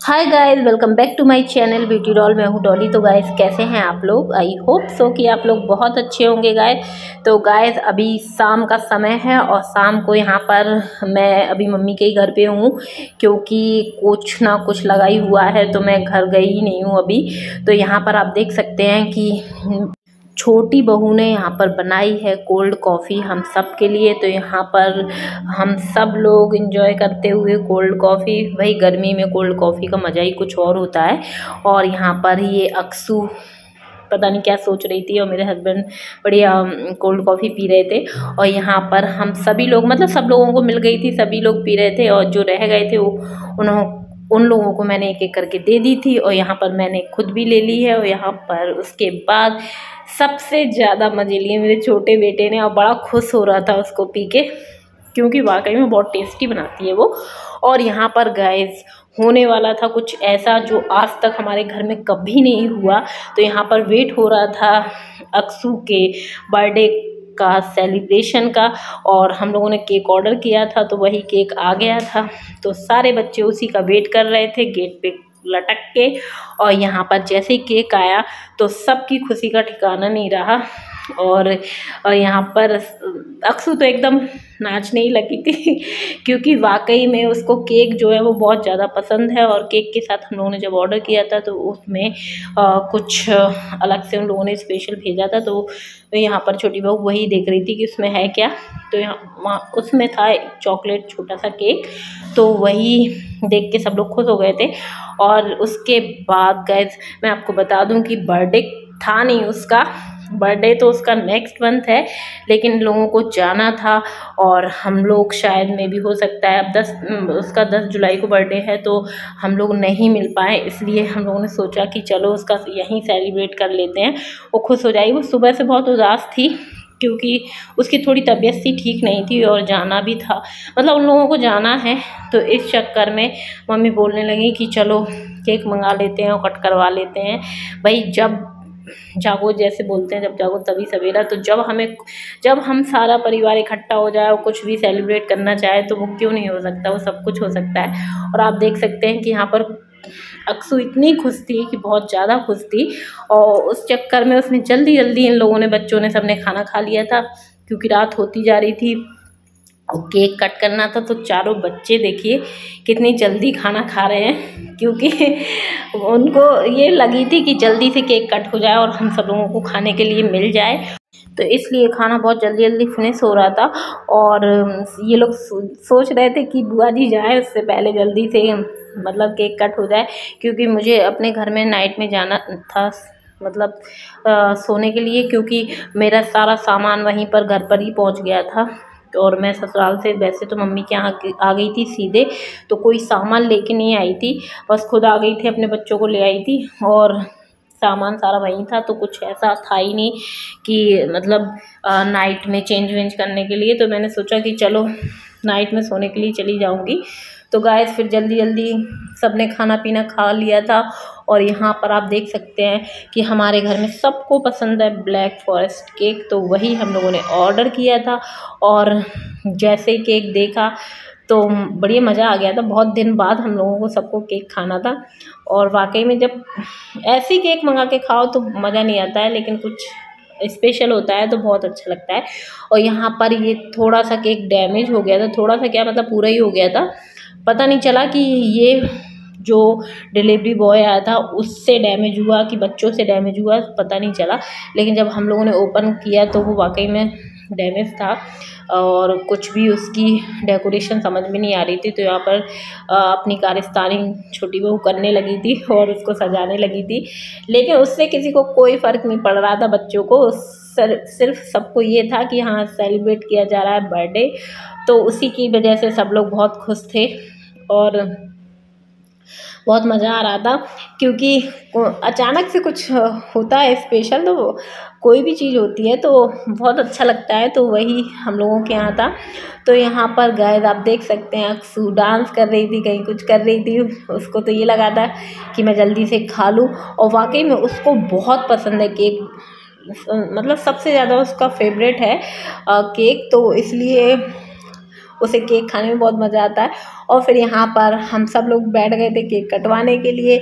Hi guys, welcome back to my channel beauty doll. मैं हूँ डॉली। तो गाइस कैसे हैं आप लोग? आई होप सो कि आप लोग बहुत अच्छे होंगे गाइस। तो गाइस अभी शाम का समय है और शाम को यहाँ पर मैं अभी मम्मी के ही घर पे हूँ, क्योंकि कुछ ना कुछ लगा ही हुआ है तो मैं घर गई ही नहीं हूँ अभी। तो यहाँ पर आप देख सकते हैं कि छोटी बहू ने यहाँ पर बनाई है कोल्ड कॉफ़ी हम सब के लिए। तो यहाँ पर हम सब लोग एंजॉय करते हुए कोल्ड कॉफ़ी, वही गर्मी में कोल्ड कॉफ़ी का मज़ा ही कुछ और होता है। और यहाँ पर ये अक्सू पता नहीं क्या सोच रही थी और मेरे हस्बैंड बढ़िया कोल्ड कॉफ़ी पी रहे थे। और यहाँ पर हम सभी लोग, मतलब सब लोगों को मिल गई थी, सभी लोग पी रहे थे। और जो रह गए थे वो उन लोगों को मैंने एक एक करके दे दी थी और यहाँ पर मैंने खुद भी ले ली है। और यहाँ पर उसके बाद सबसे ज़्यादा मज़े लिए मेरे छोटे बेटे ने, और बड़ा खुश हो रहा था उसको पी के, क्योंकि वाकई में बहुत टेस्टी बनाती है वो। और यहाँ पर गाइस होने वाला था कुछ ऐसा जो आज तक हमारे घर में कभी नहीं हुआ। तो यहाँ पर वेट हो रहा था अक्सू के बर्थडे का, सेलिब्रेशन का, और हम लोगों ने केक ऑर्डर किया था तो वही केक आ गया था। तो सारे बच्चे उसी का वेट कर रहे थे गेट पे लटक के। और यहाँ पर जैसे ही केक आया तो सबकी खुशी का ठिकाना नहीं रहा। और यहाँ पर अक्सू तो एकदम नाचने ही लगी थी क्योंकि वाकई में उसको केक जो है वो बहुत ज़्यादा पसंद है। और केक के साथ हम लोगों ने जब ऑर्डर किया था तो उसमें कुछ अलग से उन लोगों ने स्पेशल भेजा था। तो यहाँ पर छोटी बहू वही देख रही थी कि उसमें है क्या। तो यहाँ उसमें था एक चॉकलेट छोटा सा केक, तो वही देख के सब लोग खुश हो गए थे। और उसके बाद गाइस मैं आपको बता दूं कि बर्थडे था नहीं उसका, बर्थडे तो उसका नेक्स्ट मंथ है, लेकिन लोगों को जाना था और हम लोग शायद में भी हो सकता है अब उसका 10 जुलाई को बर्थडे है तो हम लोग नहीं मिल पाए। इसलिए हम लोगों ने सोचा कि चलो उसका यहीं सेलिब्रेट कर लेते हैं, वो खुश हो जाएगी। वो सुबह से बहुत उदास थी क्योंकि उसकी थोड़ी तबीयत सी ठीक नहीं थी और जाना भी था, मतलब उन लोगों को जाना है। तो इस चक्कर में मम्मी बोलने लगी कि चलो केक मंगा लेते हैं और कट करवा लेते हैं। भाई जब जागो, जैसे बोलते हैं जब जागो तभी सवेरा। तो जब हम सारा परिवार इकट्ठा हो जाए और कुछ भी सेलिब्रेट करना चाहे तो वो क्यों नहीं हो सकता, वो सब कुछ हो सकता है। और आप देख सकते हैं कि यहाँ पर अक्सू इतनी खुश थी कि बहुत ज़्यादा खुश थी। और उस चक्कर में उसने जल्दी जल्दी, इन लोगों ने, बच्चों ने, सबने खाना खा लिया था क्योंकि रात होती जा रही थी और केक कट करना था। तो चारों बच्चे देखिए कितनी जल्दी खाना खा रहे हैं, क्योंकि उनको ये लगी थी कि जल्दी से केक कट हो जाए और हम सब लोगों को खाने के लिए मिल जाए। तो इसलिए खाना बहुत जल्दी जल्दी फिनिश हो रहा था। और ये लोग सोच रहे थे कि बुआ जी जाए उससे पहले जल्दी से, मतलब केक कट हो जाए, क्योंकि मुझे अपने घर में नाइट में जाना था, मतलब सोने के लिए, क्योंकि मेरा सारा सामान वहीं पर घर पर ही पहुंच गया था। और मैं ससुराल से वैसे तो मम्मी के यहाँ आ गई थी सीधे, तो कोई सामान लेके नहीं आई थी, बस खुद आ गई थी, अपने बच्चों को ले आई थी और सामान सारा वहीं था। तो कुछ ऐसा था ही नहीं कि मतलब नाइट में चेंज वेंज करने के लिए। तो मैंने सोचा कि चलो नाइट में सोने के लिए चली जाऊंगी। तो गाइस फिर जल्दी जल्दी सबने खाना पीना खा लिया था। और यहाँ पर आप देख सकते हैं कि हमारे घर में सबको पसंद है ब्लैक फॉरेस्ट केक, तो वही हम लोगों ने ऑर्डर किया था। और जैसे ही केक देखा तो बढ़िया मज़ा आ गया था। बहुत दिन बाद हम लोगों को सबको केक खाना था। और वाकई में जब ऐसे केक मंगा के खाओ तो मज़ा नहीं आता है, लेकिन कुछ स्पेशल होता है तो बहुत अच्छा लगता है। और यहाँ पर ये थोड़ा सा केक डैमेज हो गया था, थोड़ा सा क्या मतलब पूरा ही हो गया था। पता नहीं चला कि ये जो डिलीवरी बॉय आया था उससे डैमेज हुआ कि बच्चों से डैमेज हुआ, पता नहीं चला। लेकिन जब हम लोगों ने ओपन किया तो वो वाकई में डैमेज था और कुछ भी उसकी डेकोरेशन समझ में नहीं आ रही थी। तो यहाँ पर अपनी कारस्तानी छोटी बहू करने लगी थी और उसको सजाने लगी थी, लेकिन उससे किसी को कोई फ़र्क नहीं पड़ रहा था। बच्चों को सिर्फ सबको ये था कि हाँ सेलिब्रेट किया जा रहा है बर्थडे, तो उसी की वजह से सब लोग बहुत खुश थे और बहुत मज़ा आ रहा था। क्योंकि अचानक से कुछ होता है स्पेशल, तो कोई भी चीज़ होती है तो बहुत अच्छा लगता है। तो वही हम लोगों के यहाँ था। तो यहाँ पर गाइस आप देख सकते हैं अक्सू डांस कर रही थी, कहीं कुछ कर रही थी, उसको तो ये लगा था कि मैं जल्दी से खा लूँ। और वाकई में उसको बहुत पसंद है केक, मतलब सबसे ज़्यादा उसका फेवरेट है केक, तो इसलिए उसे केक खाने में बहुत मज़ा आता है। और फिर यहाँ पर हम सब लोग बैठ गए थे केक कटवाने के लिए,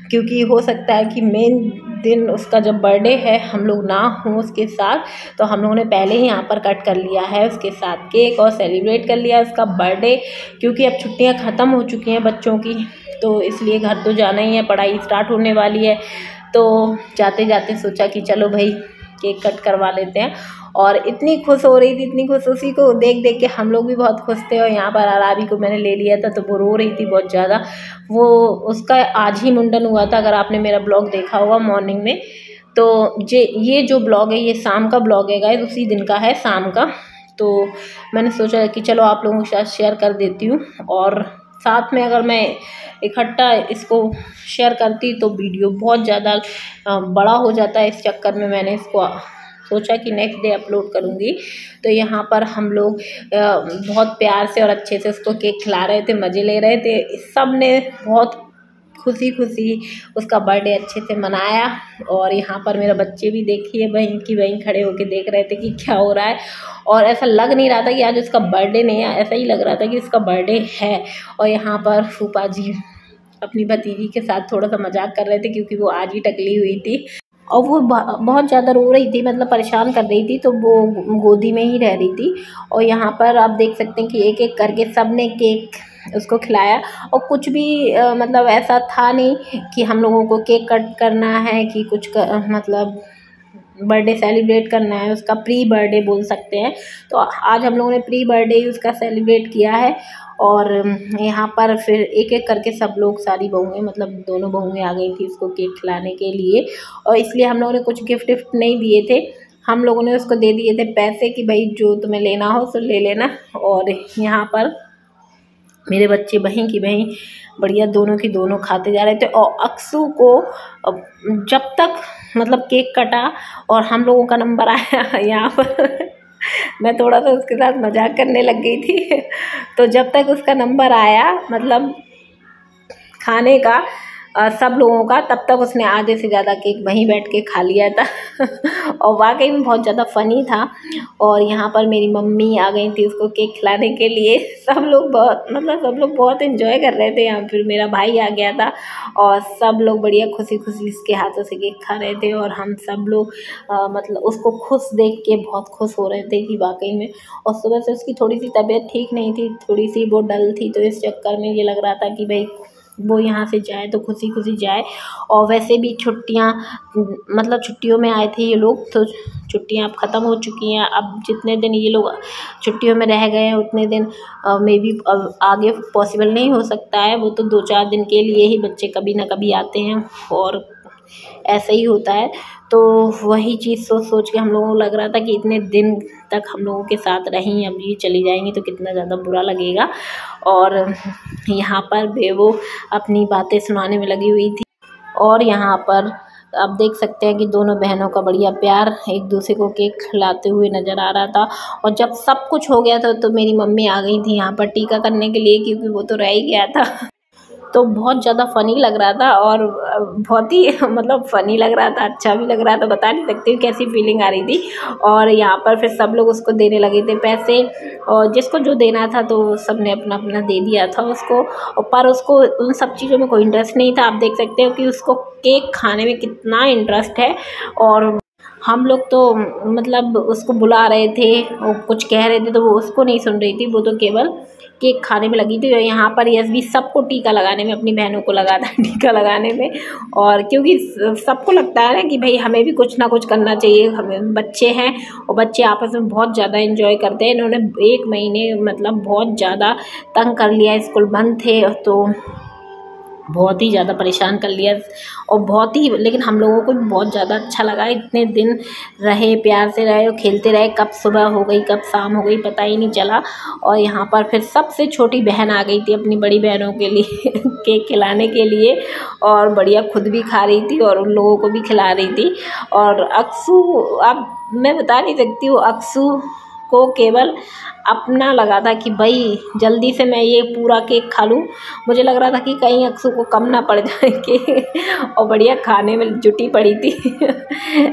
क्योंकि हो सकता है कि मेन दिन उसका जब बर्थडे है हम लोग ना हों उसके साथ, तो हम लोगों ने पहले ही यहाँ पर कट कर लिया है उसके साथ केक और सेलिब्रेट कर लिया उसका बर्थडे। क्योंकि अब छुट्टियाँ ख़त्म हो चुकी हैं बच्चों की, तो इसलिए घर तो जाना ही है, पढ़ाई स्टार्ट होने वाली है। तो जाते जाते सोचा कि चलो भाई केक कट करवा लेते हैं। और इतनी खुश हो रही थी, इतनी खुश, उसी को देख देख के हम लोग भी बहुत खुश थे। और यहाँ पर आराबी को मैंने ले लिया था तो वो रो रही थी बहुत ज़्यादा। वो उसका आज ही मुंडन हुआ था, अगर आपने मेरा ब्लॉग देखा होगा मॉर्निंग में। तो ये जो ब्लॉग है ये शाम का ब्लॉग है गाइस, उसी दिन का है शाम का। तो मैंने सोचा कि चलो आप लोगों के साथ शेयर कर देती हूँ, और साथ में अगर मैं इकट्ठा इसको शेयर करती तो वीडियो बहुत ज़्यादा बड़ा हो जाता है। इस चक्कर में मैंने इसको सोचा कि नेक्स्ट डे अपलोड करूँगी। तो यहाँ पर हम लोग बहुत प्यार से और अच्छे से उसको केक खिला रहे थे, मज़े ले रहे थे। सब ने बहुत खुशी खुशी उसका बर्थडे अच्छे से मनाया। और यहाँ पर मेरा बच्चे भी देखिए बहन की बहन खड़े होके देख रहे थे कि क्या हो रहा है। और ऐसा लग नहीं रहा था कि आज उसका बर्थडे नहीं है, ऐसा ही लग रहा था कि उसका बर्थडे है। और यहाँ पर फूफा जी अपनी भतीजी के साथ थोड़ा सा मजाक कर रहे थे, क्योंकि वो आज ही टकली हुई थी और वो बहुत ज़्यादा रो रही थी, मतलब परेशान कर रही थी, तो वो गोदी में ही रह रही थी। और यहाँ पर आप देख सकते हैं कि एक एक करके सब ने केक उसको खिलाया। और कुछ भी मतलब ऐसा था नहीं कि हम लोगों को केक कट करना है कि कुछ मतलब बर्थडे सेलिब्रेट करना है, उसका प्री बर्थडे बोल सकते हैं। तो आज हम लोगों ने प्री बर्थडे ही उसका सेलिब्रेट किया है। और यहाँ पर फिर एक एक करके सब लोग, सारी बहुएं मतलब दोनों बहुएं आ गई थी उसको केक खिलाने के लिए। और इसलिए हम लोगों ने कुछ गिफ्ट नहीं दिए थे, हम लोगों ने उसको दे दिए थे पैसे कि भाई जो तुम्हें लेना हो तो ले लेना। और यहाँ पर मेरे बच्चे बहन की बहन बढ़िया दोनों की दोनों खाते जा रहे थे। और अक्सू को जब तक मतलब केक कटा और हम लोगों का नंबर आया यहाँ पर मैं थोड़ा सा उसके साथ मजाक करने लग गई थी। तो जब तक उसका नंबर आया मतलब खाने का सब लोगों का, तब तक उसने आधे से ज़्यादा केक वहीं बैठ के खा लिया था। और वाकई में बहुत ज़्यादा फ़नी था। और यहाँ पर मेरी मम्मी आ गई थी उसको केक खिलाने के लिए। सब लोग बहुत एंजॉय कर रहे थे। यहाँ फिर मेरा भाई आ गया था और सब लोग बढ़िया खुशी खुशी उसके हाथों से केक खा रहे थे। और हम सब लोग मतलब उसको खुश देख के बहुत खुश हो रहे थे कि वाकई में। और सुबह से उसकी थोड़ी सी तबीयत ठीक नहीं थी, थोड़ी सी वो डल थी, तो इस चक्कर में ये लग रहा था कि भाई वो यहाँ से जाए तो खुशी खुशी जाए। और वैसे भी छुट्टियाँ मतलब छुट्टियों में आए थे ये लोग, तो छुट्टियाँ अब ख़त्म हो चुकी हैं। अब जितने दिन ये लोग छुट्टियों में रह गए हैं उतने दिन मे बी अब आगे पॉसिबल नहीं हो सकता है। वो तो 2-4 दिन के लिए ही बच्चे कभी ना कभी आते हैं और ऐसा ही होता है। तो वही चीज़ सोच सोच के हम लोगों को लग रहा था कि इतने दिन तक हम लोगों के साथ रहीं, अब ये चली जाएंगी तो कितना ज़्यादा बुरा लगेगा। और यहाँ पर बेबो अपनी बातें सुनाने में लगी हुई थी। और यहाँ पर आप देख सकते हैं कि दोनों बहनों का बढ़िया प्यार, एक दूसरे को केक खिलाते हुए नज़र आ रहा था। और जब सब कुछ हो गया था तो मेरी मम्मी आ गई थी यहाँ पर टीका करने के लिए, क्योंकि वो तो रह ही गया था। तो बहुत ज़्यादा फ़नी लग रहा था और बहुत ही मतलब फ़नी लग रहा था, अच्छा भी लग रहा था, बता नहीं सकती हूँ कैसी फीलिंग आ रही थी। और यहाँ पर फिर सब लोग उसको देने लगे थे पैसे, और जिसको जो देना था तो सब ने अपना अपना दे दिया था उसको। पर उसको उन सब चीज़ों में कोई इंटरेस्ट नहीं था। आप देख सकते हो कि उसको केक खाने में कितना इंटरेस्ट है। और हम लोग तो मतलब उसको बुला रहे थे और कुछ कह रहे थे तो वो उसको नहीं सुन रही थी, वो तो केवल केक खाने में लगी थी। और यहाँ पर यस भी सबको टीका लगाने में, अपनी बहनों को लगा था टीका लगाने में। और क्योंकि सबको लगता है ना कि भाई हमें भी कुछ ना कुछ करना चाहिए, हमें बच्चे हैं और बच्चे आपस में बहुत ज़्यादा एंजॉय करते हैं। इन्होंने 1 महीने मतलब बहुत ज़्यादा तंग कर लिया, स्कूल बंद थे तो बहुत ही ज़्यादा परेशान कर लिया। और बहुत ही, लेकिन हम लोगों को भी बहुत ज़्यादा अच्छा लगा, इतने दिन रहे, प्यार से रहे और खेलते रहे। कब सुबह हो गई कब शाम हो गई पता ही नहीं चला। और यहाँ पर फिर सबसे छोटी बहन आ गई थी अपनी बड़ी बहनों के लिए केक खिलाने के लिए, और बढ़िया खुद भी खा रही थी और उन लोगों को भी खिला रही थी। और अक्सू, अब मैं बता नहीं सकती हूँ अक्सू को केवल अपना लगा था कि भाई जल्दी से मैं ये पूरा केक खा लूँ। मुझे लग रहा था कि कहीं अक्सू को कम ना पड़ जाए केक, और बढ़िया खाने में जुटी पड़ी थी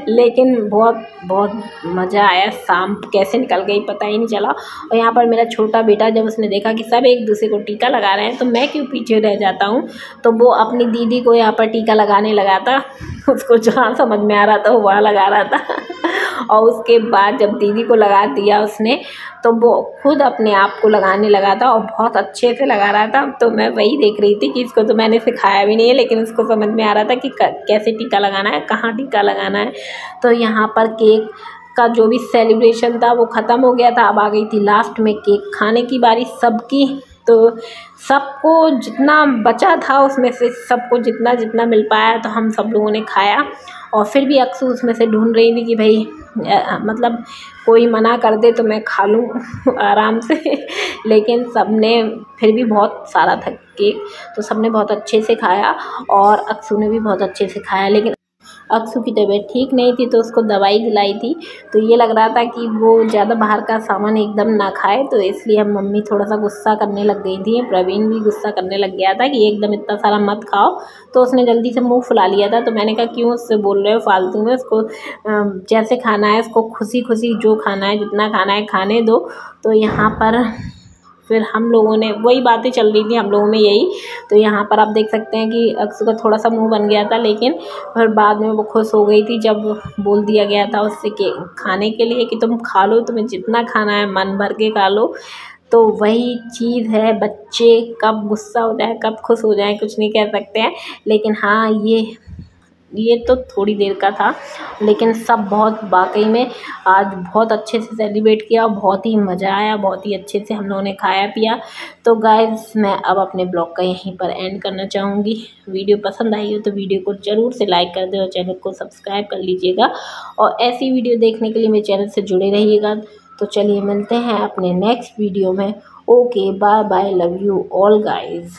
लेकिन बहुत बहुत मज़ा आया। शाम कैसे निकल गई पता ही नहीं चला। और यहाँ पर मेरा छोटा बेटा जब उसने देखा कि सब एक दूसरे को टीका लगा रहे हैं तो मैं क्यों पीछे रह जाता हूँ, तो वो अपनी दीदी को यहाँ पर टीका लगाने लगा था। उसको जहाँ समझ में आ रहा था वो वहाँ लगा रहा था और उसके बाद जब दीदी को लगा दिया उसने, तो वो खुद अपने आप को लगाने लगा था और बहुत अच्छे से लगा रहा था। तो मैं वही देख रही थी कि इसको तो मैंने सिखाया भी नहीं है, लेकिन उसको समझ में आ रहा था कि कैसे टीका लगाना है, कहाँ टीका लगाना है। तो यहाँ पर केक का जो भी सेलिब्रेशन था वो ख़त्म हो गया था। अब आ गई थी लास्ट में केक खाने की बारी सबकी। तो सबको जितना बचा था उसमें से सबको जितना जितना मिल पाया तो हम सब लोगों ने खाया। और फिर भी अक्सू उसमें से ढूंढ रही थी कि भाई मतलब कोई मना कर दे तो मैं खा लूँ आराम से लेकिन सबने फिर भी बहुत सारा था केक, तो सबने बहुत अच्छे से खाया और अक्सू ने भी बहुत अच्छे से खाया। लेकिन अक्सू की तबीयत ठीक नहीं थी तो उसको दवाई दिलाई थी, तो ये लग रहा था कि वो ज़्यादा बाहर का सामान एकदम ना खाए, तो इसलिए हम मम्मी थोड़ा सा गुस्सा करने लग गई थी। प्रवीण भी गुस्सा करने लग गया था कि एकदम इतना सारा मत खाओ, तो उसने जल्दी से मुंह फुला लिया था। तो मैंने कहा क्यों उससे बोल रहे हो फालतू में, उसको जैसे खाना है उसको खुशी खुशी जो खाना है जितना खाना है खाने दो। तो यहाँ पर फिर हम लोगों ने वही बातें चल रही थी हम लोगों में यही। तो यहाँ पर आप देख सकते हैं कि अक्सू का थोड़ा सा मुंह बन गया था, लेकिन फिर बाद में वो खुश हो गई थी जब बोल दिया गया था उससे कि खाने के लिए कि तुम खा लो, तुम्हें जितना खाना है मन भर के खा लो। तो वही चीज़ है, बच्चे कब गुस्सा हो जाए कब खुश हो जाए कुछ नहीं कह सकते हैं। लेकिन हाँ ये तो थोड़ी देर का था, लेकिन सब बहुत वाकई में आज बहुत अच्छे से सेलिब्रेट किया, बहुत ही मज़ा आया, बहुत ही अच्छे से हम लोगों ने खाया पिया। तो गाइस मैं अब अपने ब्लॉग का यहीं पर एंड करना चाहूँगी। वीडियो पसंद आई हो तो वीडियो को ज़रूर से लाइक कर दें और चैनल को सब्सक्राइब कर लीजिएगा, और ऐसी वीडियो देखने के लिए मेरे चैनल से जुड़े रहिएगा। तो चलिए मिलते हैं अपने नेक्स्ट वीडियो में। Okay bye bye, love you all guys.